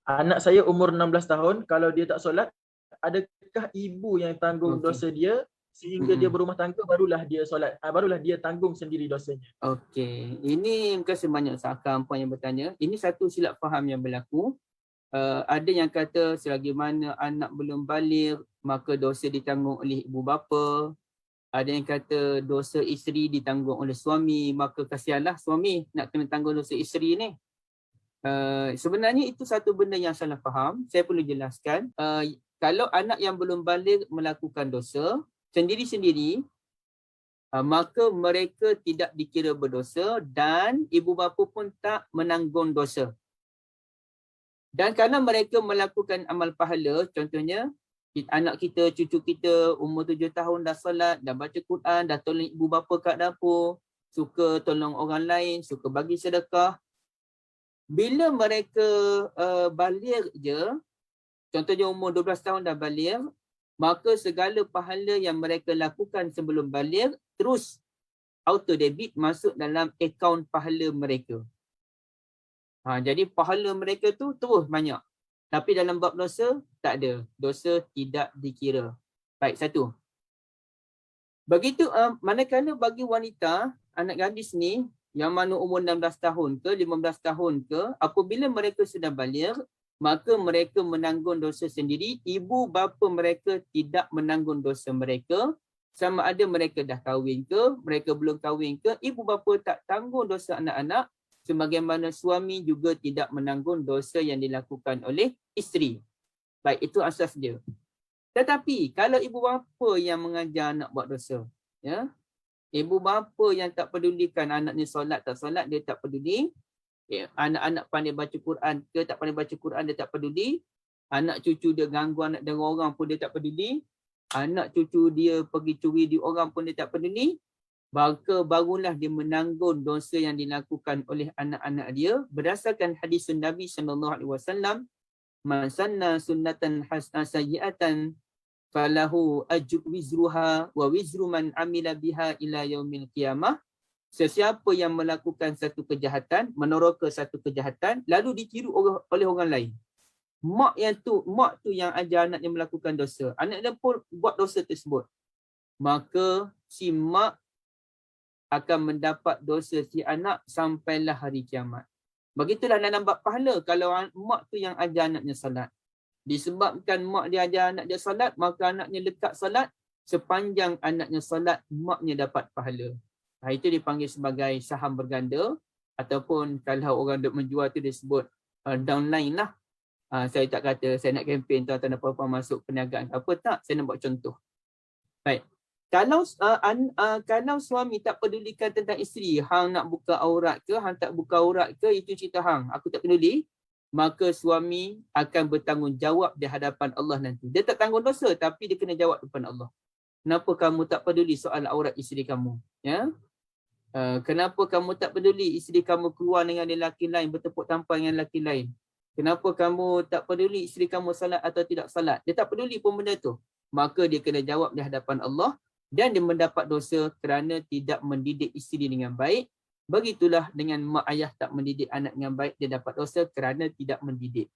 anak saya umur 16 tahun, kalau dia tak solat, adakah ibu yang tanggung Okey. dosa dia sehingga dia berumah tangga, barulah dia solat, barulah dia tanggung sendiri dosanya. Okey, ini terima kasih banyak Ustaz Akram puan yang bertanya. Ini satu silap faham yang berlaku. Ada yang kata selagi mana anak belum baligh maka dosa ditanggung oleh ibu bapa. Ada yang kata dosa isteri ditanggung oleh suami, maka kasihanlah suami nak kena tanggung dosa isteri ni. Sebenarnya itu satu benda yang salah faham. Saya perlu jelaskan. Kalau anak yang belum baligh melakukan dosa sendiri-sendiri, maka mereka tidak dikira berdosa dan ibu bapa pun tak menanggung dosa. Dan kerana mereka melakukan amal pahala, contohnya anak kita, cucu kita umur 7 tahun dah solat, dah baca Quran, dah tolong ibu bapa kat dapur, suka tolong orang lain, suka bagi sedekah. Bila mereka baligh je, contohnya umur 12 tahun dah baligh, maka segala pahala yang mereka lakukan sebelum baligh terus auto debit masuk dalam akaun pahala mereka. Jadi pahala mereka tu terus banyak. Tapi dalam bab dosa, tak ada. Dosa tidak dikira. Baik, satu. Begitu, manakala bagi wanita, anak gadis ni, yang mana umur 16 tahun ke, 15 tahun ke, apabila mereka sudah baligh, maka mereka menanggung dosa sendiri. Ibu bapa mereka tidak menanggung dosa mereka. Sama ada mereka dah kahwin ke, mereka belum kahwin ke, ibu bapa tak tanggung dosa anak-anak, sebagaimana suami juga tidak menanggung dosa yang dilakukan oleh isteri. Baik, itu asas dia. Tetapi kalau ibu bapa yang mengajar anak buat dosa, ya, ibu bapa yang tak pedulikan anaknya solat tak solat, dia tak peduli. Ya, anak-anak pandai baca Quran ke tak pandai baca Quran, dia tak peduli. Anak cucu dia ganggu anak dengan orang pun dia tak peduli. Anak cucu dia pergi curi di orang pun dia tak peduli. Maka barulah dia menanggung dosa yang dilakukan oleh anak-anak dia berdasarkan hadis Nabi SAW. Man sanna sunnatan sayyi'atan falahu ajru wizruha wa wizru man amila biha ila yaumil qiyamah. Sesiapa yang melakukan satu kejahatan, meneroka satu kejahatan, lalu ditiru oleh orang lain. Mak tu yang ajar anaknya melakukan dosa. Anak dia pun buat dosa tersebut. Maka si mak akan mendapat dosa si anak sampailah hari kiamat. Begitulah dalam bab pahala. Kalau mak tu yang ajar anaknya salat, disebabkan mak dia ajar anak dia salat, maka anaknya lekat salat, sepanjang anaknya salat, maknya dapat pahala. Itu dipanggil sebagai saham berganda, ataupun kalau orang duk menjual tu disebut downline lah. Saya tak kata saya nak kempen tuan-tuan dan puan-puan masuk perniagaan apa, tak. Saya nak buat contoh. Baik. Kalau suami tak pedulikan tentang isteri, hang nak buka aurat ke, hang tak buka aurat ke, itu cerita hang, aku tak peduli, maka suami akan bertanggungjawab di hadapan Allah nanti. Dia tak tanggung dosa, tapi dia kena jawab depan Allah. Kenapa kamu tak peduli soal aurat isteri kamu? Ya? Kenapa kamu tak peduli isteri kamu keluar dengan lelaki lain, bertepuk tampang dengan lelaki lain? Kenapa kamu tak peduli isteri kamu salat atau tidak salat? Dia tak peduli pun benda tu. Maka dia kena jawab di hadapan Allah dan dia mendapat dosa kerana tidak mendidik isteri dengan baik. Begitulah dengan mak ayah tak mendidik anak dengan baik, dia dapat dosa kerana tidak mendidik.